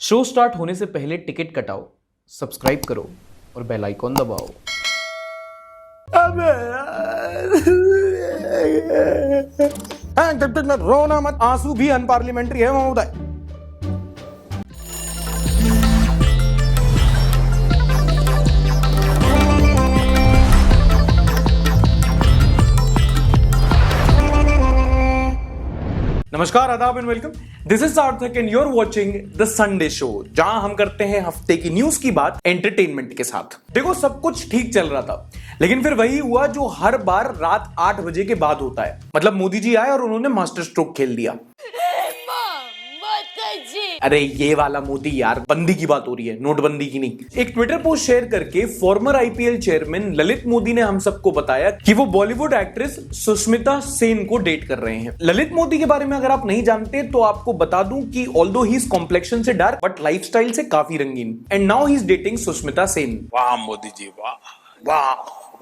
Show start होने से पहले टिकट कटाओ, सब्सक्राइब करो और बेल आइकॉन दबाओ। जब तक रोना मत, आंसू भी अनपार्लियामेंट्री है महोदय। नमस्कार, आदाब and welcome. This is Sarthak and you are watching the Sunday show, जहां हम करते हैं हफ्ते की न्यूज की बात एंटरटेनमेंट के साथ। देखो, सब कुछ ठीक चल रहा था, लेकिन फिर वही हुआ जो हर बार रात 8 बजे के बाद होता है। मतलब मोदी जी आए और उन्होंने मास्टर स्ट्रोक खेल दिया। अरे ये वाला मोदी यार, बंदी की बात हो रही है, नोटबंदी की नहीं। एक ट्विटर पोस्ट शेयर करके farmer IPL chairman Lalit Modi ने हम सबको बताया कि वो बॉलीवुड एक्ट्रेस सुष्मिता सेन को डेट कर रहे हैं। ललित मोदी के बारे में अगर आप नहीं जानते तो आपको बता दूं कि ऑल्दो ही इज कॉम्प्लेक्शन से डार्क बट लाइफस्टाइल से काफी रंगीन, and now he is dating Sushmita Sen. वाह मोदी जी, वाह वाह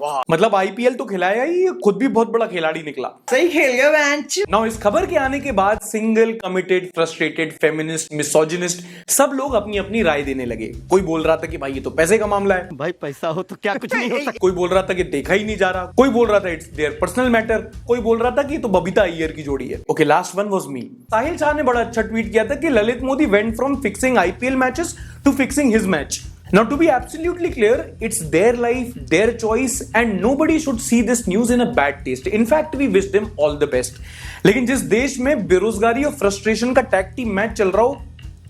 वाह। मतलब आईपीएल तो खिलाया ही, खुद भी बहुत बड़ा खिलाड़ी निकला। सही खेल गया बेंच। नाउ इस खबर के आने के बाद single, committed, frustrated, feminist, misogynist सब लोग अपनी अपनी राय देने लगे। कोई बोल रहा था कि भाई ये तो पैसे का मामला है, भाई पैसा हो तो क्या कुछ नहीं हो सकता। कोई बोल रहा था कि देखा ही नहीं जा रहा, कोई बोल रहा था इट्स देयर पर्सनल मैटर, कोई बोल रहा था कि ये तो बबीता अय्यर की जोड़ी है। Okay, last one was me. Sahil Shah ने बड़ा अच्छा ट्वीट किया था कि Lalit Modi went from fixing IPL matches to fixing his match. Now, to be absolutely clear, it's their life, their choice, and nobody should see this news in a bad taste. In fact, we wish them all the best. लेकिन जिस देश में बेरोजगारी और frustration का tag team match चल रहा हो,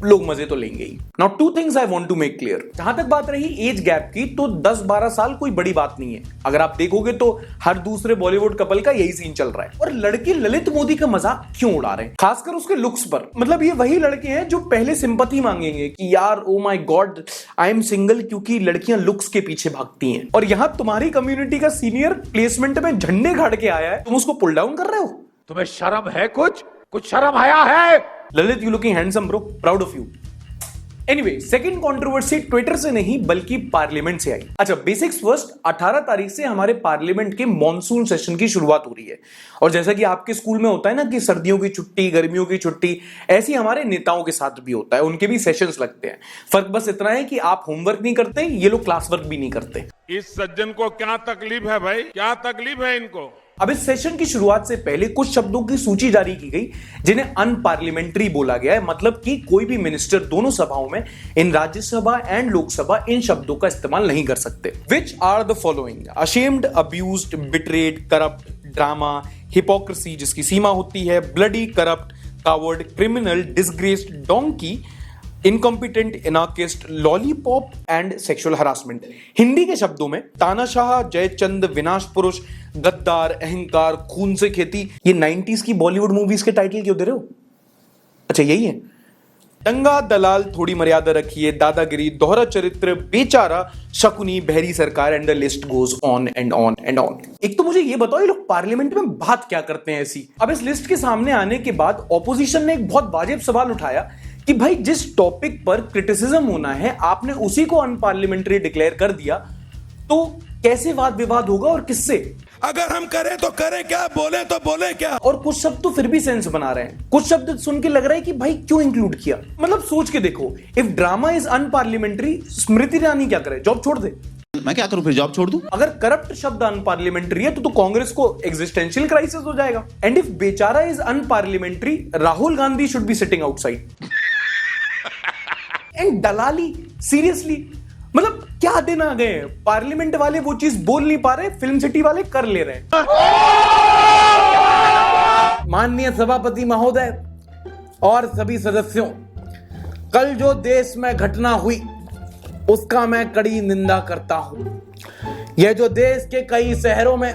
लोग मजे तो लेंगे ही। Now, two things I want to make clear. जहां तक बात रही एज गैप की, तो 10-12 साल कोई बड़ी बात नहीं है। अगर आप देखोगे तो हर दूसरे बॉलीवुड कपल का यही सीन चल रहा है। और लड़के ललित मोदी का मजाक क्यों उड़ा रहे हैं, खासकर उसके लुक्स पर। मतलब ये वही लड़के हैं जो पहले सिंपैथी मांगेंगे कि यार oh my God I am single, क्योंकि लड़कियां लुक्स के पीछे भागती हैं। और यहां तुम्हारी कम्युनिटी का सीनियर प्लेसमेंट में झंडे गाड़ के आया है, तुम उसको पुल डाउन कर रहे हो। तुम्हें शर्म है? कुछ शर्म आया है? Lalit, you looking handsome bro, proud of you. Anyway, second controversy Twitter से नहीं बल्कि पार्लियामेंट से आई। अच्छा, बेसिक्स फर्स्ट, 18 तारीख से हमारे पार्लियामेंट के मॉनसून सेशन की शुरुआत हो रही है। और जैसा कि आपके स्कूल में होता है ना कि सर्दियों की छुट्टी, गर्मियों की छुट्टी, ऐसी हमारे नेताओं के साथ भी होता है, उनके भी सेशंस लगते हैं। फर्क बस इतना है कि आप होमवर्क नहीं करते, ये लोग क्लास वर्क भी नहीं करते। इस सज्जन को क्या तकलीफ है भाई? क्या तकलीफ है इनको? अब इस सेशन की शुरुआत से पहले कुछ शब्दों की सूची जारी की गई जिन्हें अनपार्लियामेंट्री बोला गया है। मतलब कि कोई भी मिनिस्टर दोनों सभाओं में, इन राज्यसभा एंड लोकसभा, इन शब्दों का इस्तेमाल नहीं कर सकते। Which are the following: ashamed, abused, betrayed, corrupt, drama, hypocrisy जिसकी सीमा होती है, bloody, corrupt, coward, criminal, disgraced, donkey, incompetent, anarchist, lollipop and sexual harassment. Hindi के शब्दों में तानाशाह, जयचंद, विनाश पुरुष, गद्दार, अहंकार, खून से खेती। ये 90s की बॉलीवुड मूवीज के टाइटल क्यों दे रहे हो? अच्छा, यही है। दंगा, दलाल, थोड़ी मर्यादा रखिए, दादागिरी, दोहरा चरित्र, बेचारा, शकुनी, बहरी सरकार, and the list goes on and on and on. एक तो मुझे ये बताओ, ये लोग पार्लियामेंट में बात क्या करते हैं ऐसी? अब इस लिस्ट के सामने आने के बाद ऑपोजिशन ने एक बहुत वाजिब सवाल उठाया कि भाई जिस टॉपिक पर क्रिटिसिज्म होना है आपने उसी को अनपार्लियामेंट्री डिक्लेयर कर दिया, तो कैसे वाद विवाद होगा और किससे? अगर हम करें तो करें क्या, बोले तो बोले क्या। और कुछ शब्द तो फिर भी सेंस बना रहे हैं, कुछ शब्द सुन के लग रहा है कि भाई क्यों इंक्लूड किया। मतलब सोच के देखो, if drama is unparliamentary, Smriti Irani क्या करे, जॉब छोड़ दे? मैं क्या करूं फिर, जॉब छोड़ दूं? अगर करप्ट शब्द अनपार्लियामेंट्री है तो कांग्रेस को एग्जिस्टेंशियल क्राइसिस हो जाएगा। एंड इफ बेचारा is unparliamentary, Rahul Gandhi should be sitting outside. And दलाली, सीरियसली, मतलब क्या दिन आ गए हैं? पार्लियामेंट वाले वो चीज बोल नहीं पा रहे, फिल्म सिटी वाले कर ले रहे हैं। माननीय सभापति महोदय और सभी सदस्यों, कल जो देश में घटना हुई उसका मैं कड़ी निंदा करता हूं। यह जो देश के कई शहरों में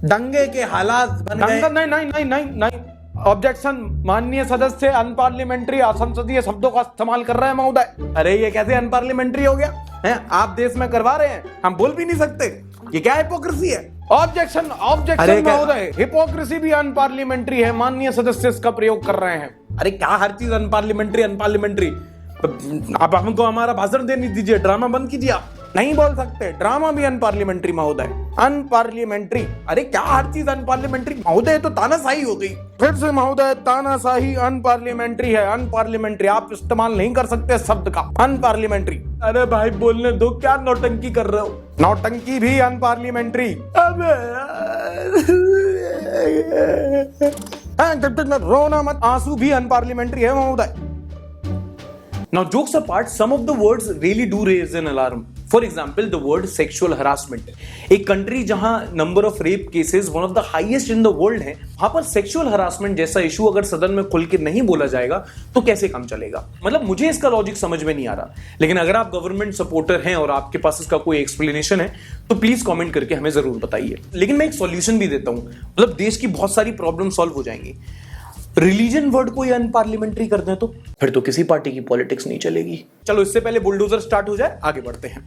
दंगे के हालात बन गए। नहीं, ऑब्जेक्शन। माननीय सदस्य अनपार्लियामेंट्री, असंसदीय शब्दों का इस्तेमाल कर रहे हैं महोदय। अरे ये कैसे अनपार्लियामेंट्री हो गया है? आप देश में करवा रहे हैं, हम बोल भी नहीं सकते। ये क्या हिपोक्रेसी है? ऑब्जेक्शन महोदय, हिपोक्रेसी भी अनपार्लियामेंट्री है। माननीय सदस्य इसका प्रयोग कर रहे हैं। अरे क्या हर चीज अनपार्लियामेंट्री? आप हमको हमारा भाषण देने दीजिए, ड्रामा बंद कीजिए। आप नहीं बोल सकते, ड्रामा भी अनपार्लियामेंट्री महोदय। अनपार्लियामेंट्री, अरे क्या हर चीज अनपार्लियामेंट्री? महोदय तो तानाशाही हो गई। फिर से महोदय, तानाशाही अनपार्लियामेंट्री है। अनपार्लियामेंट्री आप इस्तेमाल नहीं कर सकते शब्द का, अनपार्लियामेंट्री। अरे भाई बोलने दो, क्या नौटंकी कर रहे हो? नौटंकी भी अनपार्लियामेंट्री। अबे रोना मत, आंसू भी अनपार्लियामेंट्री है महोदय। Now, jokes apart, some of the words really do raise an alarm. For example, the word sexual harassment. एक कंट्री जहां number of rape cases one of the highest in the world है, वहां पर sexual harassment जैसा issue अगर सदन में खुल के नहीं बोला जाएगा तो कैसे काम चलेगा? मतलब मुझे इसका लॉजिक समझ में नहीं आ रहा, लेकिन अगर आप गवर्नमेंट सपोर्टर हैं और आपके पास इसका कोई एक्सप्लेनेशन है तो प्लीज कमेंट करके हमें जरूर बताइए। लेकिन मैं एक सॉल्यूशन भी देता हूं, मतलब देश की बहुत सारी प्रॉब्लम सॉल्व हो जाएंगी। रिलीजन वर्ड को अनपार्लियामेंट्री कर दें तो फिर तो किसी पार्टी की पॉलिटिक्स नहीं चलेगी। चलो इससे पहले बुलडोजर स्टार्ट हो जाए, आगे बढ़ते हैं।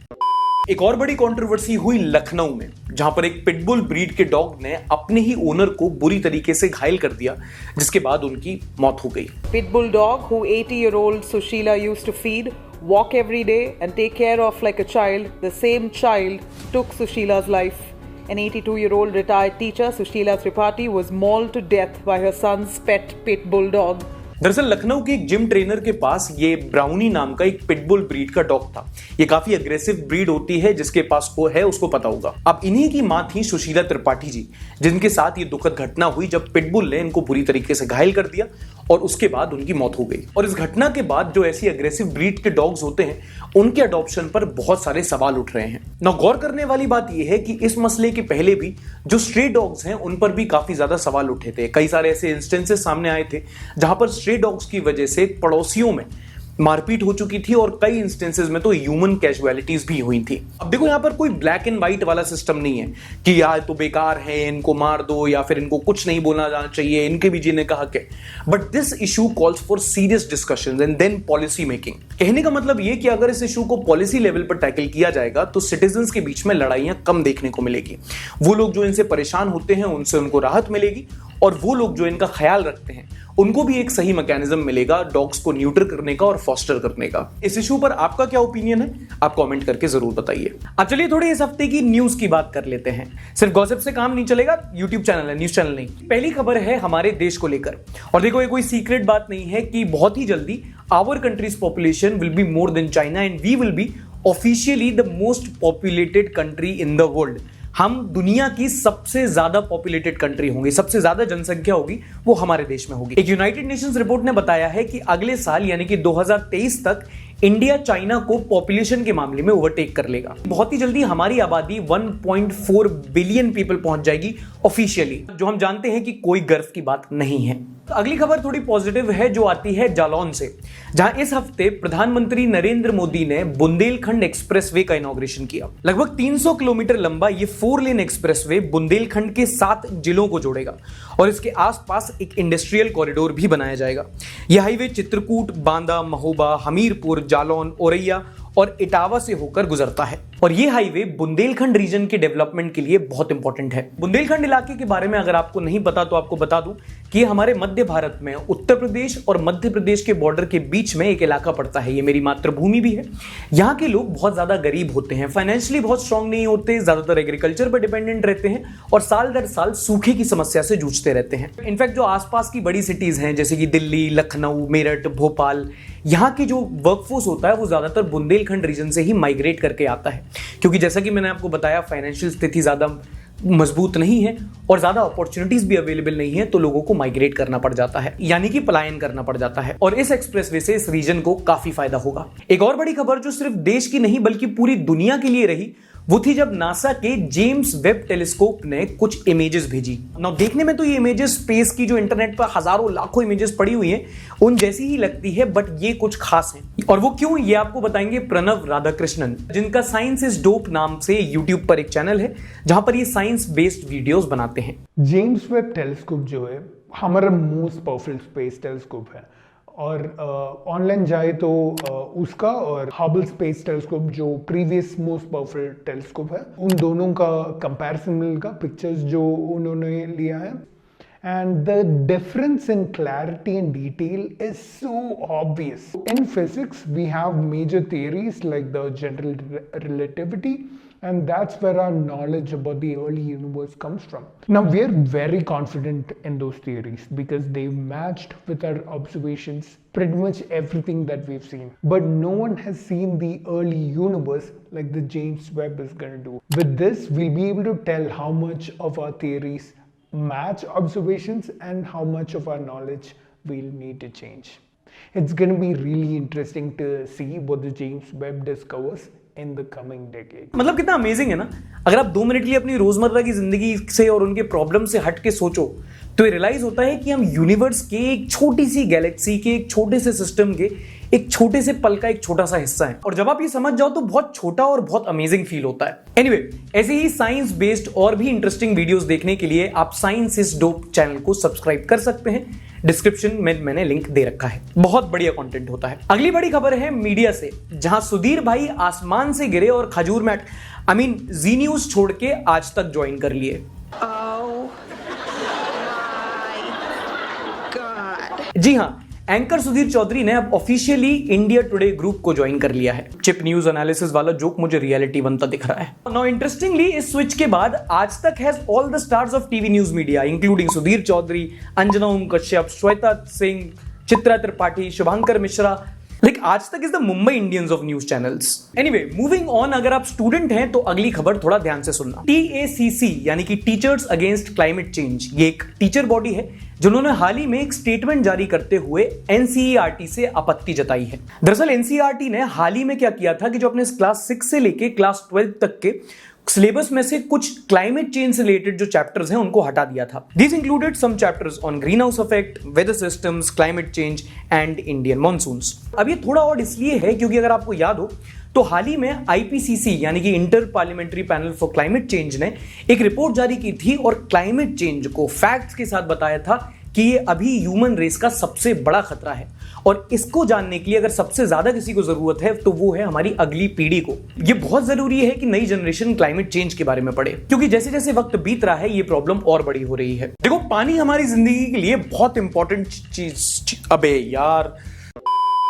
एक और बड़ी कंट्रोवर्सी हुई लखनऊ में, जहां पर एक पिटबुल ब्रीड के डॉग ने अपने ही ओनर को बुरी तरीके से घायल कर दिया, जिसके बाद उनकी मौत हो गई। Pitbull dog who 80-year-old Sushila used to feed, walk every day and take care of like a child. The same child took Sushila's life. An 82-year-old retired teacher, Sushila Tripathi, was mauled to death by her son's pet pit bull dog. दरअसल लखनऊ के एक gym trainer के पास ये brownie नाम का एक pitbull breed का dog था। ये काफी अग्रेसिव ब्रीड होती है, जिसके पास को है उसको पता होगा। अब इन्हीं की मां थी सुशीला त्रिपाठी जी, जिनके साथ ये दुखद घटना हुई जब पिटबुल ने इनको बुरी तरीके से घायल कर दिया और उसके बाद उनकी मौत हो गई। और इस घटना के बाद जो ऐसी अग्रेसिव ब्रीड के डॉग्स होते हैं, उनके अडॉप्शन पर बहुत सारे सवाल उठ रहे हैं। ना गौर करने वाली बात यह है कि इस मसले के पहले भी जो स्ट्रे डॉग्स हैं उन पर भी काफी ज्यादा सवाल उठे थे। कई सारे ऐसे इंस्टेंसेस सामने आए थे जहां पर स्ट्रे डॉग्स की वजह से पड़ोसियों में मारपीट हो चुकी थी और कई इंस्टेंसेस में तो ह्यूमन कैजुअलिटीज भी हुई थी। अब देखो यहां पर कोई ब्लैक एंड व्हाइट वाला सिस्टम नहीं है कि यार तो बेकार है, इनको मार दो या फिर इनको कुछ नहीं बोलना जाना चाहिए, इनके भी जीने का हक है। But this issue calls for serious discussions and then policy making. कहने का मतलब ये कि अगर इस इशू को पॉलिसी लेवल पर टैकल किया जाएगा तो सिटीजंस के बीच में लड़ाइयां कम देखने को मिलेगी। वो लोग जो इनसे परेशान होते हैं उनसे उनको राहत मिलेगी और वो लोग जो इनका ख्याल रखते हैं उनको भी एक सही मैकेनिज्म मिलेगा डॉग्स को न्यूट्र करने का और फॉस्टर करने का। इस इशू पर आपका क्या ओपिनियन है, आप कमेंट करके जरूर बताइए। अब चलिए थोड़ी इस हफ्ते की न्यूज की बात कर लेते हैं। सिर्फ गॉसिप से काम नहीं चलेगा, यूट्यूब चैनल है, न्यूज चैनल नहीं। पहली खबर है हमारे देश को लेकर, और देखो ये कोई सीक्रेट बात नहीं है कि बहुत ही जल्दी our country's population will be more than China and we will be officially the most populated country in the world. हम दुनिया की सबसे ज्यादा पॉपुलेटेड कंट्री होंगे, सबसे ज्यादा जनसंख्या होगी वो हमारे देश में होगी। एक यूनाइटेड नेशंस रिपोर्ट ने बताया है कि अगले साल यानी कि 2023 तक इंडिया चाइना को पॉपुलेशन के मामले में ओवरटेक कर लेगा। बहुत ही जल्दी हमारी आबादी 1.4 बिलियन पीपल पहुंच जाएगी ऑफिशियली, जो हम जानते हैं कि कोई गर्व की बात नहीं है। अगली खबर थोड़ी पॉजिटिव है जो आती है जालौन से, जहां इस हफ्ते प्रधानमंत्री नरेंद्र मोदी ने बुंदेलखंड एक्सप्रेसवे का इनॉग्रेशन किया। लगभग 300 किलोमीटर लंबा ये 4 लेन एक्सप्रेसवे बुंदेलखंड के 7 जिलों को जोड़ेगा और इसके आसपास एक इंडस्ट्रियल कॉरिडोर भी बनाया जाएगा। यह हाईवे चित्रकूट, बांदा, महोबा, हमीरपुर, जालौन, औरैया और इटावा से होकर गुजरता है और ये हाईवे बुंदेलखंड रीजन के डेवलपमेंट के लिए बहुत इंपॉर्टेंट है। बुंदेलखंड इलाके के बारे में अगर आपको नहीं पता तो आपको बता दूं कि ये हमारे मध्य भारत में उत्तर प्रदेश और मध्य प्रदेश के बॉर्डर के बीच में एक इलाका पड़ता है। ये मेरी मातृभूमि भी है। यहाँ के लोग बहुत ज्यादा गरीब होते हैं, फाइनेंशियली बहुत स्ट्रांग नहीं होते, ज्यादातर एग्रीकल्चर पर डिपेंडेंट रहते हैं और साल दर साल सूखे की समस्या से जूझते रहते हैं। इनफैक्ट जो आसपास की बड़ी सिटीज हैं जैसे कि दिल्ली, लखनऊ, मेरठ, भोपाल, यहाँ की जो वर्कफोर्स होता है वो ज्यादातर बुंदेलखंड रीजन से ही माइग्रेट करके आता है, क्योंकि जैसा कि मैंने आपको बताया फाइनेंशियल स्थिति ज्यादा मजबूत नहीं है और ज्यादा अपॉर्चुनिटीज भी अवेलेबल नहीं है, तो लोगों को माइग्रेट करना पड़ जाता है, यानी कि पलायन करना पड़ जाता है। और इस एक्सप्रेसवे से इस रीजन को काफी फायदा होगा। एक और बड़ी खबर जो सिर्फ देश की नहीं बल्कि पूरी दुनिया के लिए रही वो थी जब नासा के जेम्स वेब टेलीस्कोप ने कुछ इमेजेस भेजी। नाउ देखने में तो ये इमेजेस स्पेस की जो इंटरनेट पर हजारों लाखों इमेजेस पड़ी हुई हैं उन जैसी ही लगती है, बट ये कुछ खास हैं। और वो क्यों, ये आपको बताएंगे प्रणव राधाकृष्णन, जिनका साइंस इज डोप नाम से यूट्यूब पर एक चैनल है जहां पर ये साइंस बेस्ड वीडियोस बनाते हैं। जेम्स वेब टेलीस्कोप जो है हमारा मोस्ट पावरफुल स्पेस टेलीस्कोप है और ऑनलाइन जाए तो उसका और हबल स्पेस टेलीस्कोप जो प्रीवियस मोस्ट पावरफुल टेलीस्कोप है, उन दोनों का कंपैरिजन मिलेगा, पिक्चर्स जो उन्होंने लिया है। And the difference in clarity and detail is so obvious. In physics, we have major theories like the general relativity, and that's where our knowledge about the early universe comes from. Now, we're very confident in those theories because they've matched with our observations pretty much everything that we've seen. But no one has seen the early universe like the James Webb is going to do. With this, we'll be able to tell how much of our theories match observations and how much of our knowledge we'll need to change. It's going to be really interesting to see what the James Webb discovers in the coming decade. मतलब कितना amazing है ना, अगर आप 2 minute के लिए अपनी रोजमर्रा की जिंदगी से और उनके प्रॉब्लम से हट के सोचो तो ये रियलाइज होता है कि हम यूनिवर्स के एक छोटी सी गैलेक्सी के एक छोटे से सिस्टम के एक छोटे से पल का एक छोटा सा हिस्सा है। और जब आप ये समझ जाओ तो बहुत छोटा और बहुत अमेजिंग फील होता है। एनीवे, ऐसे ही साइंस बेस्ड और भी इंटरेस्टिंग वीडियोस देखने के लिए आप साइंस इज डोप चैनल को सब्सक्राइब कर सकते हैं। डिस्क्रिप्शन में मैंने लिंक दे रखा है, बहुत बढ़िया कंटेंट होता है। अगली बड़ी खबर है मीडिया से, जहां सुधीर भाई आसमान से गिरे और खजूर मैट जी न्यूज छोड़ के आज तक ज्वाइन कर लिए। जी हां, एंकर सुधीर चौधरी ने अब ऑफिशियली इंडिया टुडे ग्रुप को ज्वाइन कर लिया है। चिप न्यूज एनालिसिस वाला जोक मुझे रियलिटी बनता दिख रहा है। नाउ इंटरेस्टिंगली, इस स्विच के बाद Aaj Tak has all the stars of TV news media including Sudhir Chaudhary, Anjana Om Kashyap, Shweta Singh, Chitra Tripathi, Shubhankar Mishra, like Aaj Tak is the Mumbai Indians of news channels. Anyway, moving on, अगर आप स्टूडेंट हैं तो अगली खबर थोड़ा ध्यान से सुनना। TACC यानी कि टीचर्स अगेंस्ट क्लाइमेट चेंज, ये एक टीचर बॉडी है जिन्होंने हाल ही में एक स्टेटमेंट जारी करते हुए NCERT से आपत्ति जताई है। दरअसल NCERT ने हाल ही में क्या किया था कि जो अपने क्लास 6 से लेके क्लास 12 तक के सिलेबस में से कुछ क्लाइमेट चेंज से रिलेटेड जो चैप्टर्स हैं उनको हटा दिया था। These included some chapters on greenhouse effect, weather systems, climate change and Indian monsoons। अब ये थोड़ा और इसलिए है क्योंकि अगर आपको याद हो तो हाल ही में IPCC यानी कि inter parliamentary panel for climate change ने एक रिपोर्ट जारी की थी और क्लाइमेट चेंज को फैक्ट्स के साथ बताया था कि ये अभी ह्यूमन रेस का सबसे बड़ा खतरा है। और इसको जानने के लिए अगर सबसे ज्यादा किसी को जरूरत है तो वो है हमारी अगली पीढ़ी को। ये बहुत जरूरी है कि नई जनरेशन क्लाइमेट चेंज के बारे में पढ़े, क्योंकि जैसे जैसे वक्त बीत रहा है ये प्रॉब्लम और बड़ी हो रही है। देखो, पानी हमारी जिंदगी के लिए बहुत इंपॉर्टेंट चीज, अबे यार,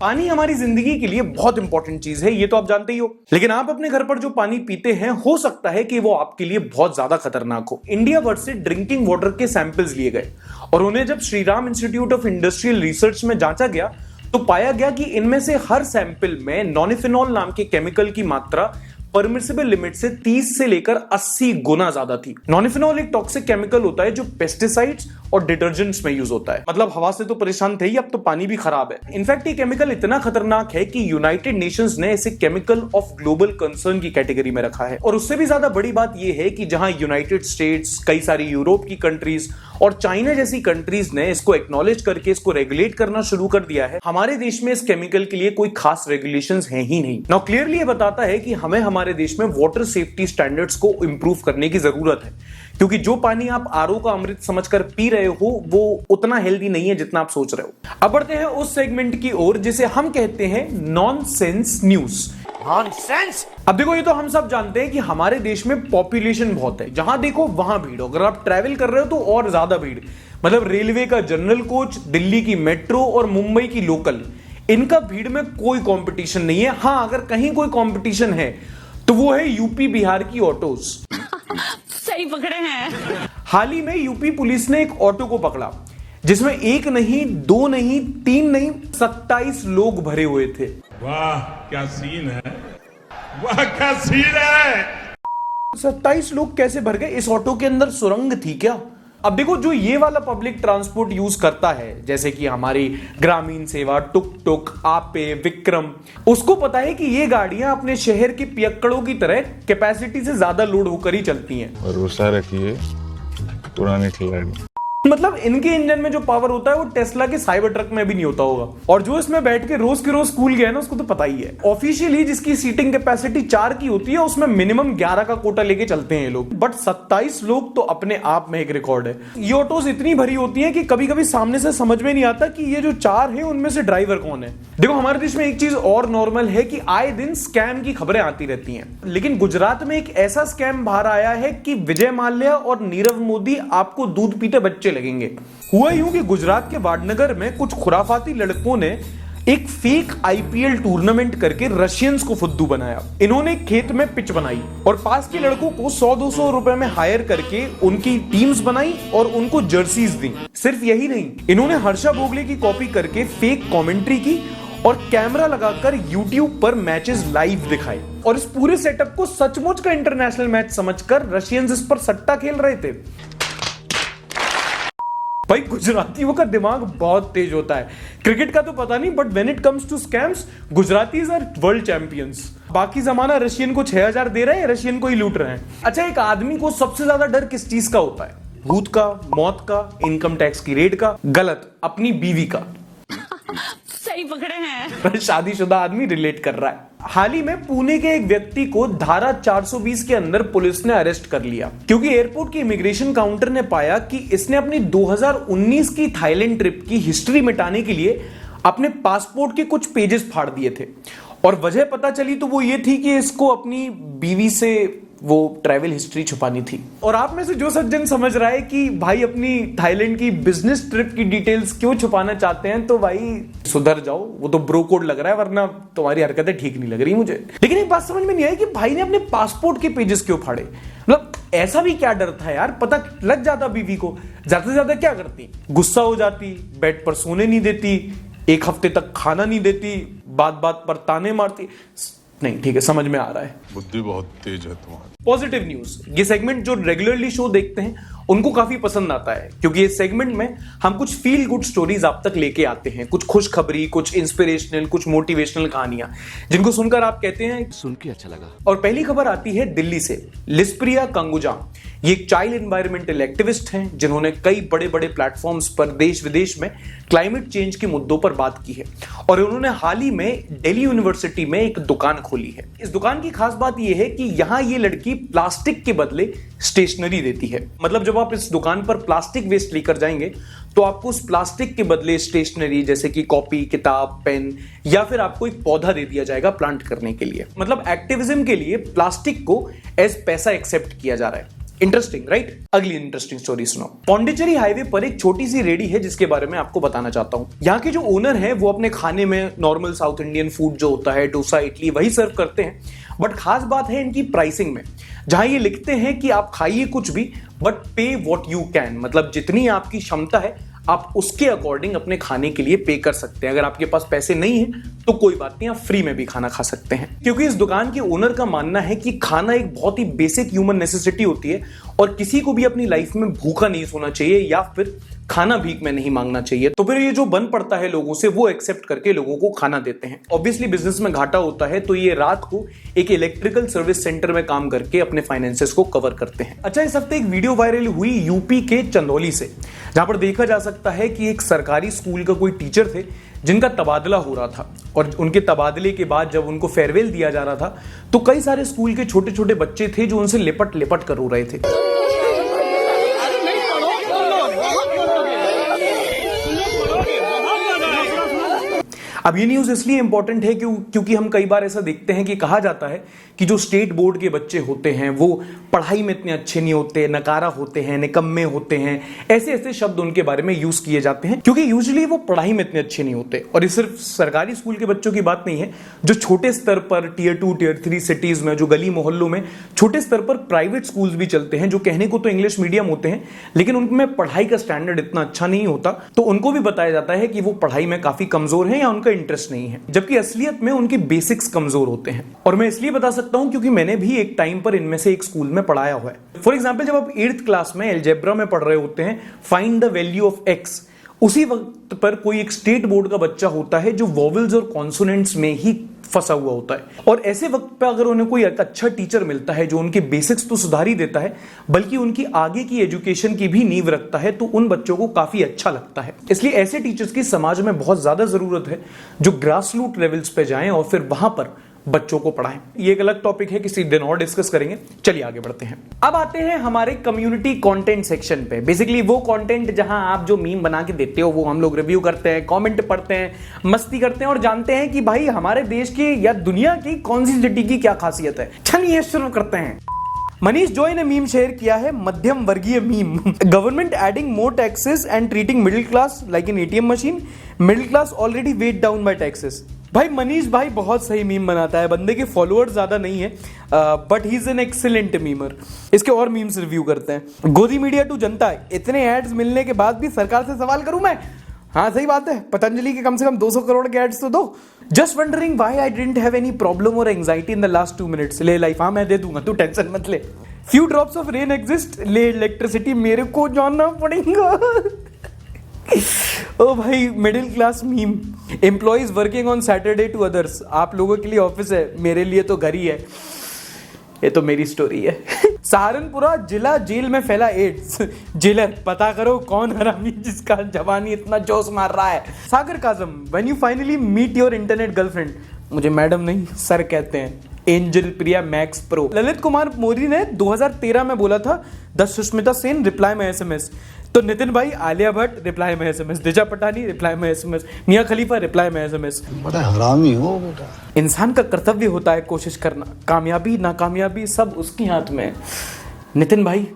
पानी हमारी जिंदगी के लिए बहुत इंपॉर्टेंट चीज है, ये तो आप जानते ही हो। लेकिन आप अपने घर पर जो पानी पीते हैं हो सकता है कि वो आपके लिए बहुत ज्यादा खतरनाक हो। इंडिया भर से ड्रिंकिंग वाटर के सैंपल्स लिए गए और उन्हें जब Shriram institute of industrial research में जांचा गया तो पाया गया कि इनमें से हर सैंपल में नॉनिफिनॉल नाम के केमिकल की मात्रा परमिसिबल लिमिट से 30 से लेकर 80 गुना ज्यादा थी। नॉनिफिनॉल एक टॉक्सिक केमिकल होता है जो पेस्टिसाइड्स और डिटर्जेंट्स में यूज होता है। मतलब हवा से तो परेशान थे ही, अब तो पानी भी खराब है। इनफैक्ट ये केमिकल इतना खतरनाक है कि यूनाइटेड नेशंस ने इसे केमिकल ऑफ ग्लोबल कंसर्न की कैटेगरी में रखा है। और उससे भी ज्यादा बड़ी बात यह है कि जहां यूनाइटेड स्टेट्स, कई सारी यूरोप की कंट्रीज और चाइना जैसी कंट्रीज ने इसको एक्नॉलेज करके इसको रेगुलेट करना शुरू कर दिया है, हमारे देश में इस केमिकल के लिए कोई खास रेगुलेशंस हैं ही नहीं। नाउ क्लियरली ये बताता है कि हमें हमारे देश में वाटर सेफ्टी स्टैंडर्ड्स को इंप्रूव करने की जरूरत है, क्योंकि जो पानी आप आरओ का अमृत समझकर पी रहे हो वो उतना हेल्दी नहीं है जितना आप सोच रहे हो। अब बढ़ते हैं उस सेगमेंट की ओर जिसे हम कहते हैं नॉनसेंस न्यूज। नॉनसेंस। अब देखो, ये तो हम सब जानते हैं कि हमारे देश में पॉपुलेशन बहुत है, जहां देखो वहां भीड़। अगर आप ट्रैवल कर रहे हो तो और ज्यादा भीड़। मतलब रेलवे का जनरल कोच, दिल्ली की मेट्रो और मुंबई की लोकल, इनका भीड़ में कोई कंपटीशन नहीं है। हां, अगर कहीं कोई कंपटीशन है तो वो है यूपी बिहार की ऑटोज। सही पकड़े हैं। हाल ही में यूपी पुलिस ने एक ऑटो को पकड़ा जिसमें 1 नहीं, 2 नहीं, 3 नहीं, 27 लोग भरे हुए थे। वाह क्या सीन है, वाह क्या सीन है। 27 लोग कैसे भर गए? इस ऑटो के अंदर सुरंग थी क्या? अब देखो, जो ये वाला पब्लिक ट्रांसपोर्ट यूज करता है, जैसे कि हमारी ग्रामीण सेवा, टुक टुक, आपे, विक्रम, उसको पता है कि ये गाड़ियां अपने शहर के पियक्कड़ों की तरह कैपेसिटी से ज्यादा लोड होकर ही चलती हैं। भरोसा रखिए, पुराने खिलाड़ी। मतलब इनके इंजन में जो पावर होता है वो टेस्ला के साइबर ट्रक में भी नहीं होता होगा। और जो इसमें बैठ के रोज स्कूल गया ना, उसको तो पता ही है। ऑफिशियली जिसकी सीटिंग कैपेसिटी 4 की होती है उसमें मिनिमम 11 का कोटा लेके चलते हैं ये लोग, बट 27 लोग तो अपने आप में एक रिकॉर्ड है। ये ऑटोज इतनी भरी होती है कि कभी कभी सामने से समझ में नहीं आता कि ये जो 4 है उनमें से ड्राइवर कौन है। देखो, हमारे देश में एक चीज और नॉर्मल है कि आए दिन स्कैम की खबरें आती रहती हैं, लेकिन गुजरात में एक ऐसा स्कैम बाहर आया है कि विजय माल्या और नीरव मोदी आपको दूध पीते बच्चे लगेंगे। हुआ यूं कि गुजरात के वाडनगर में कुछ खुराफाती लड़कों ने एक फेक आईपीएल टूर्नामेंट करके रशियंस को फुद्दू बनाया। इन्होंने खेत में पिच बनाई और पास के लड़कों को 100-200 रुपए में हायर करके उनकी टीम्स बनाई और उनको जर्सीज दी। सिर्फ यही नहीं, इन्होंने हर्षा भोगले की कॉपी करके फेक कमेंट्री की और कैमरा लगाकर YouTube पर मैचेस लाइव दिखाए और इस पूरे सेटअप को सचमुच का इंटरनेशनल मैच समझकर रशियंस इस पर सट्टा खेल रहे थे। भाई गुजरातियों का दिमाग बहुत तेज होता है। क्रिकेट का तो पता नहीं, but when it comes to scams Gujaratis are world champions. बाकी जमाना रशियन को 6000 दे रहे हैं, रशियन को ही लूट रहे हैं। अच्छा, एक आदमी को सबसे ज्यादा डर किस चीज का होता है? भूत का, मौत का, इनकम टैक्स की रेड का? गलत, अपनी बीवी का। सही पकड़े हैं। शादीशुदा आदमी रिलेट कर रहा है। हाल ही में पुणे के एक व्यक्ति को धारा 420 के अंदर पुलिस ने अरेस्ट कर लिया क्योंकि एयरपोर्ट के इमिग्रेशन काउंटर ने पाया कि इसने अपनी 2019 की थाईलैंड ट्रिप की हिस्ट्री मिटाने के लिए अपने पासपोर्ट के कुछ पेजेस फाड़ दिए थे और वजह पता चली तो वो ये थी कि इसको अपनी बीवी से वो ट्रैवल हिस्ट्री छुपानी थी। और आप में से जो सज्जन समझ रहा है कि भाई अपनी थाईलैंड की बिजनेस ट्रिप की डिटेल्स क्यों छुपाना चाहते हैं, तो भाई सुधर जाओ, वो तो ब्रो कोड लग रहा है, वरना तुम्हारी हरकतें ठीक नहीं लग रही मुझे। लेकिन एक बात समझ में नहीं आई कि भाई ने अपने पासपोर्ट के पेजेस क्यों फाड़े। मतलब ऐसा भी क्या डर था यार, पता लग जाता बीवी को, ज्यादा से ज्यादा क्या करती? गुस्सा हो जाती, बेड पर सोने नहीं देती, एक हफ्ते तक खाना नहीं देती, बात बात पर ताने मारती। नहीं ठीक है, समझ में आ रहा है, बुद्धि बहुत तेज है तुम्हारी। पॉजिटिव न्यूज, ये सेगमेंट जो रेगुलरली शो देखते हैं उनको काफी पसंद आता है क्योंकि इस सेगमेंट में हम कुछ फील गुड स्टोरीज आप तक लेके आते हैं, कुछ खुशखबरी, कुछ इंस्पिरेशनल, कुछ मोटिवेशनल कहानियां जिनको सुनकर आप कहते हैं सुन के अच्छा लगा। और पहली खबर आती है दिल्ली से। लिस्प्रिया कंगुजा ये एक चाइल्ड एनवायरमेंटल एक्टिविस्ट हैं जिन्होंने कई बड़े बड़े प्लेटफॉर्म्स पर देश विदेश में क्लाइमेट चेंज के मुद्दों पर बात की है और उन्होंने हाल ही में दिल्ली यूनिवर्सिटी में एक दुकान खोली है। इस दुकान की खास बात यह है कि यहां ये लड़की प्लास्टिक के बदले स्टेशनरी देती है। मतलब जब आप इस दुकान पर प्लास्टिक वेस्ट लेकर जाएंगे तो आपको उस प्लास्टिक के बदले स्टेशनरी जैसे कि कॉपी, किताब, पेन या फिर आपको एक पौधा दे दिया जाएगा प्लांट करने के लिए। मतलब एक्टिविज्म के लिए प्लास्टिक को एज पैसा एक्सेप्ट किया जा रहा है। Interesting right? अगली इंटरेस्टिंग स्टोरी सुनो। पौंडीचेरी हाईवे पर एक छोटी सी रेडी है जिसके बारे में आपको बताना चाहता हूं। यहाँ के जो ओनर है वो अपने खाने में नॉर्मल साउथ इंडियन फूड जो होता है, डोसा, इडली, वही सर्व करते हैं, बट खास बात है इनकी प्राइसिंग में, जहां ये लिखते हैं कि आप खाइए कुछ भी बट पे व्हाट यू कैन। मतलब जितनी आपकी क्षमता है आप उसके अकॉर्डिंग अपने खाने के लिए पे कर सकते हैं। अगर आपके पास पैसे नहीं है तो कोई बात नहीं, आप फ्री में भी खाना खा सकते हैं। क्योंकि इस दुकान के ओनर का मानना है कि खाना एक बहुत ही बेसिक ह्यूमन नेसेसिटी होती है और किसी को भी अपनी लाइफ में भूखा नहीं सोना चाहिए या फिर खाना भीख में नहीं मांगना चाहिए। तो फिर ये जो बन पड़ता है लोगों से वो एक्सेप्ट करके लोगों को खाना देते हैं। ऑब्वियसली बिजनेस में घाटा होता है तो ये रात को एक इलेक्ट्रिकल सर्विस सेंटर में काम करके अपने फाइनेंसेस को कवर करते हैं। अच्छा, इस हफ्ते एक वीडियो वायरल हुई यूपी के चंदौली से, जहां पर देखा जा सकता है कि एक सरकारी स्कूल का कोई टीचर थे जिनका तबादला हो रहा था और उनके तबादले के बाद जब उनको फेयरवेल दिया जा रहा था तो कई सारे स्कूल के छोटे छोटे बच्चे थे जो उनसे लिपट लिपट कर रो रहे थे। अब ये न्यूज इसलिए इंपॉर्टेंट है क्योंकि हम कई बार ऐसा देखते हैं कि कहा जाता है कि जो स्टेट बोर्ड के बच्चे होते हैं वो पढ़ाई में इतने अच्छे नहीं होते, नकारा होते हैं, निकम्मे होते हैं, ऐसे ऐसे शब्द उनके बारे में यूज किए जाते हैं क्योंकि यूजुअली वो पढ़ाई में इतने अच्छे नहीं होते। और ये सिर्फ सरकारी स्कूल के बच्चों की बात नहीं है, जो छोटे स्तर पर टियर 2, टियर 3 सिटीज में, जो गली मोहल्लों में छोटे स्तर पर प्राइवेट स्कूल्स भी चलते हैं जो कहने को तो इंग्लिश मीडियम होते हैं लेकिन उनमें पढ़ाई का स्टैंडर्ड इतना अच्छा नहीं होता, तो उनको भी बताया जाता है कि वो पढ़ाई में काफी कमजोर है या उनका इंटरेस्ट नहीं है, जबकि असलियत में उनके बेसिक्स कमजोर होते हैं। और मैं इसलिए बता सकता हूं क्योंकि मैंने भी एक टाइम पर इनमें से एक स्कूल में पढ़ाया हुआ है। फॉर एग्जांपल, जब आप 8th क्लास में अलजेब्रा में पढ़ रहे होते हैं, find the value of x, उसी वक्त पर कोई एक स्टेट बोर्ड का बच्चा होता है जो वॉवेल्स और कॉन्सोनेंट्स में ही फंसा हुआ होता है और ऐसे वक्त पे अगर उन्हें कोई अच्छा टीचर मिलता है जो उनके बेसिक्स तो सुधार ही देता है बल्कि उनकी आगे की एजुकेशन की भी नींव रखता है तो उन बच्चों को काफी अच्छा लगता है। इसलिए ऐसे टीचर्स की समाज में बहुत ज्यादा जरूरत है जो ग्रास रूट लेवल्स पे जाएं और फिर वहां पर बच्चों को पढ़ाएं। ये एक अलग टॉपिक है, किसी दिन और डिस्कस करेंगे। चलिए आगे बढ़ते हैं। अब आते हैं हमारे कम्युनिटी कंटेंट सेक्शन पे। बेसिकली वो कंटेंट जहां आप जो मीम बना के देते हो वो हम लोग रिव्यू करते हैं, कमेंट पढ़ते हैं, मस्ती करते हैं और जानते हैं कि भाई हमारे देश की या दुनिया की कौन सी सिटी की क्या खासियत है। चलिए शुरू करते हैं। मनीष जॉय ने मीम शेयर किया है, मध्यम वर्गीय meme. Government adding more taxes and treating middle class like an ATM machine, middle class already weighed down by taxes. भाई मनीष भाई बहुत सही मीम बनाता है, बंदे के फॉलोअर्स ज्यादा नहीं है but he is an excellent memer. इसके और मीम्स रिव्यू करते हैं। गोदी मीडिया टू जनता, इतने एड्स मिलने के बाद भी सरकार से सवाल करूं मैं? हाँ सही बात है, पतंजलि के कम से कम 200 करोड़ के एड्स तो दो। Just wondering why I didn't have any problem or anxiety in the last 2 minutes. ले लाइफ, हाँ मैं दे दूंगा, तू टेंशन मत ले। Few drops of rain exist, ले इलेक्ट्रिसिटी मेरे को जानना पड़ेगा। ओ भाई middle class meme. Employees working on Saturday to others, आप लोगों के लिए ऑफिस है, मेरे लिए तो घर ही है। ये तो मेरी स्टोरी है। सहारनपुरा जिला जेल में फैला एड्स, जेलर पता करो कौन हरामी जिसका जवानी इतना जोश मार रहा है। Sagar Kazam, when you finally meet your internet girlfriend, मुझे मैडम नहीं सर कहते हैं, angel Priya Max Pro. Lalit Kumar Modi ने 2013 में बोला था the Sushmita Sen reply my SMS, तो नितिन भाई Alia Bhatt reply my SMS, Disha Patani reply my SMS, Mia Khalifa reply my SMS. बड़ा हरामी हो बेटा। इंसान का कर्तव्य होता है कोशिश करना, कामयाबी नाकामयाबी सब उसके हाथ में है। नितिन भाई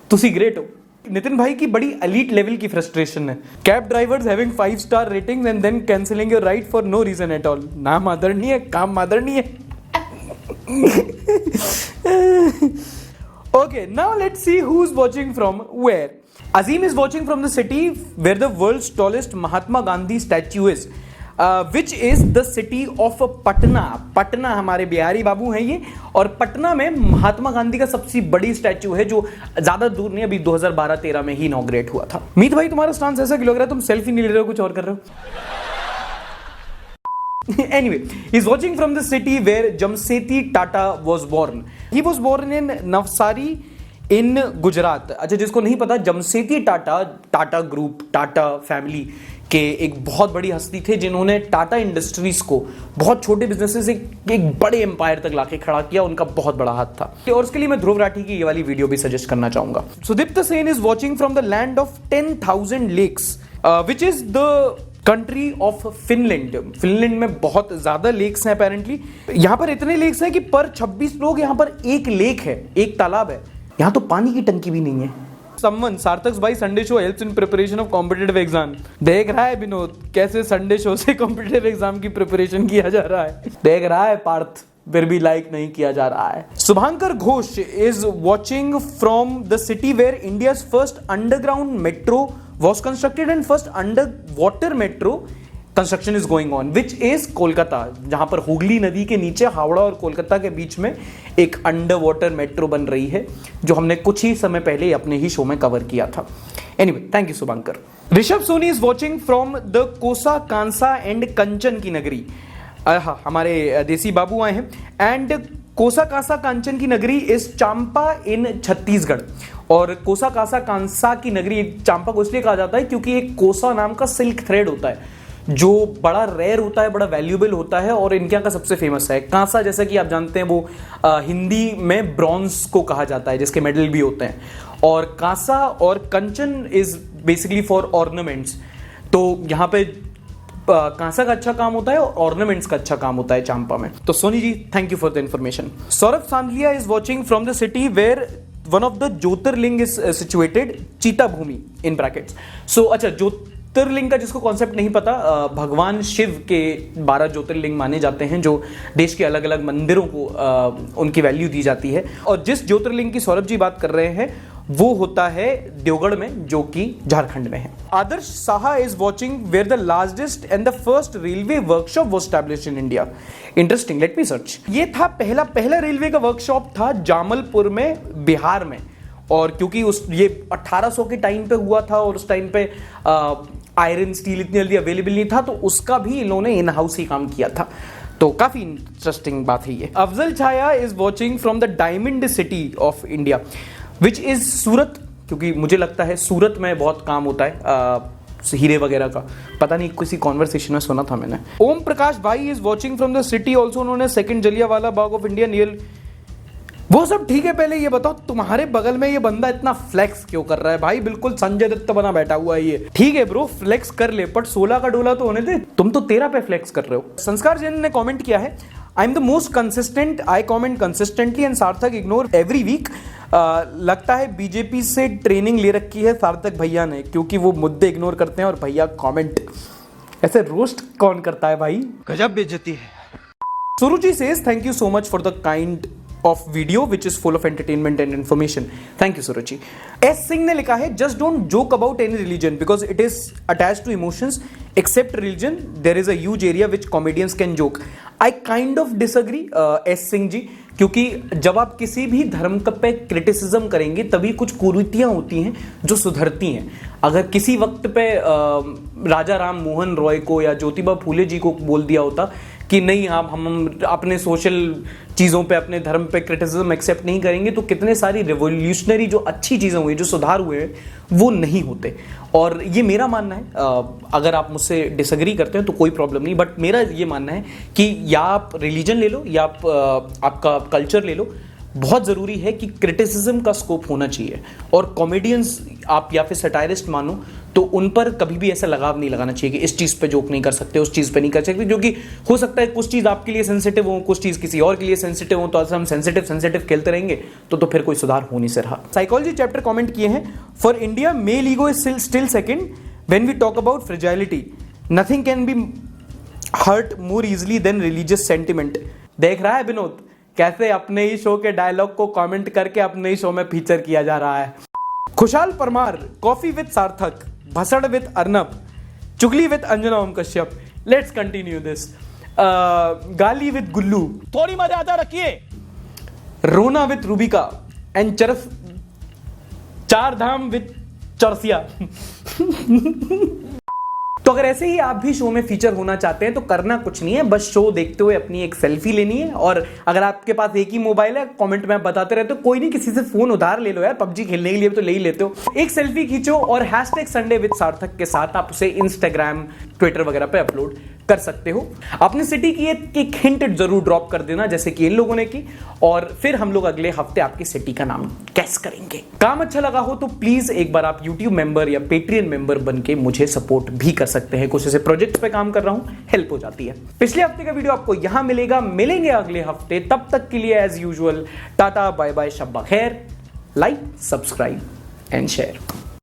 तुसी ग्रेट हो। नितिन भाई की बड़ी एलीट लेवल की फ्रस्ट्रेशन है। Cab drivers having 5 star ratings and then cancelling your ride for no reason at all. नाम आदरणीय, काम आदरणीय। Okay, now let's see who's watching from where. Azim is watching from the city where the world's tallest Mahatma Gandhi statue is, which is the city of Patna. Patna हमारे बिहारी बाबू हैं ये, और पटना में महात्मा गांधी का सबसे बड़ी स्टैच्यू है जो ज्यादा दूर नहीं, अभी 2012-13 में ही इनॉग्रेट हुआ था। मीत भाई तुम्हारा स्टांस ऐसा क्यों लग रहा है, तुम सेल्फी नहीं ले रहे हो, कुछ और कर रहे हो? Anyway, he's watching from the city where Jamseti Tata was born. He was born in Navsari in Gujarat. अच्छा, जिसको नहीं पता, जमशेदी टाटा ग्रुप, टाटा फैमिली के एक बहुत बड़ी हस्ती थे जिन्होंने टाटा इंडस्ट्रीज को बहुत छोटे बिजनेसेस से एक बड़े एम्पायर तक लाके खड़ा किया। उनका बहुत बड़ा हाथ था। और उसके लिए मैं ध्रुव राठी की ये वाली वीडियो भी सजेस्ट करना चाहूंगा। Sudipta Sen is watching from the land of 10,000 lakes which is the country of Finland. Finland में बहुत ज्यादा लेक्स हैं अपेरेंटली। यहां पर इतने लेक्स हैं कि पर 26 लोग यहां पर एक लेक है, एक तालाब है। यहां तो पानी की टंकी भी नहीं है। समवन, सार्थक भाई Sunday show helps in preparation of competitive exam. देख रहा है विनोद कैसे संडे शो से कॉम्पिटिटिव एग्जाम की प्रिपरेशन किया जा रहा है। देख रहा है पार्थ, फिर भी लाइक नहीं किया जा रहा है। Shubhankar Ghosh is watching from the city where India's first underground metro was constructed and first underwater metro construction is going on, which is Kolkata, जहां पर हुगली नदी के नीचे हावड़ा और कोलकाता के बीच में एक अंडर वाटर मेट्रो बन रही है, जो हमने कुछ ही समय पहले अपने ही शो में कवर किया था। Anyway, thank you Shubhankar. Rishabh Soni is watching from the कोसा कांसा एंड कंचन की नगरी। हमारे देसी बाबू आए हैं। एंड कोसा कांसा कांचन की नगरी इस चांपा इन छत्तीसगढ़। और कोसा कांसा कांसा की नगरी चांपा को इसलिए कहा जाता है क्योंकि एक कोसा नाम का सिल्क थ्रेड होता है जो बड़ा रेयर होता है, बड़ा वैल्यूएबल होता है, और इनके यहाँ का सबसे फेमस है। कांसा जैसा कि आप जानते हैं वो हिंदी में ब्रॉन्ज को कहा जाता है, जिसके मेडल भी होते हैं। और कांसा और कंचन इज बेसिकली फॉर ऑर्नामेंट्स। तो यहाँ पे कांसा का अच्छा काम होता है और ऑर्नामेंट्स का अच्छा काम होता है चांपा में। तो Soni ji, thank you for the information. Saurabh Sandhaliya is watching from the city where one of the jyotirlinga is situated, चीता भूमि इन ब्रैकेट्स। सो अच्छा, ज्योतिर्लिंग का जिसको कॉन्सेप्ट नहीं पता, भगवान शिव के 12 ज्योतिर्लिंग माने जाते हैं जो देश के अलग अलग मंदिरों को उनकी वैल्यू दी जाती है। और जिस ज्योतिर्लिंग की सौरभ जी बात कर रहे हैं वो होता है देवगढ़ में, जो कि झारखंड में है। Adarsh Saha is watching where the largest and the first railway workshop was established in India. Interesting, let me search. ये था पहला रेलवे का वर्कशॉप था जामलपुर में, बिहार में। और क्योंकि ये 1800 के टाइम पे हुआ था और उस टाइम पे आयरन स्टील इतनी जल्दी अवेलेबल नहीं था, तो उसका भी इन्होंने इन हाउस ही काम किया था। तो काफी इंटरेस्टिंग बात है ये। Afzal Chhaya is watching from the diamond city of India which is Surat, क्योंकि मुझे लगता है सूरत में बहुत काम होता है हीरे वगैरह का। पता नहीं, किसी कॉन्वर्सेशन में सुना था मैंने। ओम प्रकाश भाई is watching from the city also. उन्होंने second Jallianwala Bagh of India near. वो सब ठीक है, पहले ये बताओ तुम्हारे बगल में ये बंदा इतना फ्लेक्स क्यों कर रहा है भाई? बिल्कुल संजय दत्त बना बैठा हुआ है ये। ठीक है ब्रो, फ्लेक्स कर ले, बट 16 का डोला तो होने दे। तुम तो 13 पे फ्लेक्स कर रहे हो। संस्कार जैन ने कमेंट किया है, I am the most consistent, I comment consistently and सार्थक इग्नोर एवरी वीक। लगता है बीजेपी से ट्रेनिंग ले रखी है सार्थक भैया ने, क्योंकि वो मुद्दे इग्नोर करते हैं और भैया कमेंट। ऐसे रोस्ट कौन करता है भाई, गजब बेइज्जती है। Suruchi says thank you so much for the kind of video which is full of entertainment and information. Thank you Suruchi. S Singh ने लिखा है just don't joke about any religion because it is attach to emotions. Except religion there is a huge area which comedians can joke. I kind of disagree S Singh ji, क्योंकि जब आप किसी भी धर्म पे क्रिटिसिज्म करेंगे तभी कुछ कुरीतियां होती हैं जो सुधरती हैं। अगर किसी वक्त पे राजा राम मोहन रॉय को या ज्योतिबा फूले जी को बोल दिया होता कि नहीं आप हम अपने सोशल चीज़ों पे अपने धर्म पे क्रिटिसिज्म एक्सेप्ट नहीं करेंगे, तो कितने सारी रिवोल्यूशनरी जो अच्छी चीज़ें हुई, जो सुधार हुए हैं वो नहीं होते। और ये मेरा मानना है, अगर आप मुझसे डिसएग्री करते हैं तो कोई प्रॉब्लम नहीं, बट मेरा ये मानना है कि या आप रिलीजन ले लो या आपका कल्चर ले लो, बहुत ज़रूरी है कि क्रिटिसिज्म का स्कोप होना चाहिए। और कॉमेडियंस आप या फिर सटायरिस्ट मानो तो उन पर कभी भी ऐसा लगाव नहीं लगाना चाहिए कि इस चीज़ पे जोक नहीं कर सकते, उस चीज़ पे नहीं कर सकते, क्योंकि हो सकता है कुछ चीज़ आपके लिए सेंसिटिव हो, कुछ चीज़ किसी और के लिए सेंसिटिव हो, तो ऐसा हम सेंसिटिव खेलते रहेंगे तो फिर कोई सुधार हो नहीं से रहा। साइकोलॉजी चैप्टर कमेंट किए हैं, for India male ego is still second when we talk about fragility, nothing can be hurt more easily than religious sentiment. देख रहा है विनोद कैसे अपने ही शो के डायलॉग को कमेंट करके अपने ही शो में फीचर किया जा रहा है। खुशहाल परमार, कॉफी विद सार्थक, भसड़ विद अर्नब, चुगली with Anjana Om Kashyap. Let's continue this. गाली विद गुल्लू, थोड़ी मर्यादा रखिए। रोना विद रूबिका एंड चरस, चार धाम विद चरसिया। तो अगर ऐसे ही आप भी शो में फीचर होना चाहते हैं तो करना कुछ नहीं है, बस शो देखते हुए अपनी एक सेल्फी लेनी है। और अगर आपके पास एक ही मोबाइल है, कमेंट में आप बताते रहते हो, कोई नहीं किसी से फोन उधार ले लो यार, पबजी खेलने के लिए तो ले ही लेते हो। एक सेल्फी खींचो और #संडे विद सार्थक के साथ आप उसे इंस्टाग्राम, ट्विटर वगैरह पे अपलोड कर सकते हो। अपनी सिटी की एक हिंट जरूर ड्रॉप कर देना जैसे कि इन लोगों ने की, और फिर हम लोग अगले हफ्ते आपकी सिटी का नाम कैस करेंगे। काम अच्छा लगा हो तो प्लीज एक बार आप यूट्यूब मेंबर या पेट्रियन मेंबर बन के मुझे सपोर्ट भी कर सकते हैं। कुछ ऐसे प्रोजेक्ट्स पे काम कर रहा हूं, हेल्प हो जाती है। पिछले हफ्ते का वीडियो आपको यहां मिलेगा, मिलेंगे अगले हफ्ते। तब तक के लिए as usual tata bye bye, शब्बा खैर, लाइक, सब्सक्राइब एंड शेयर।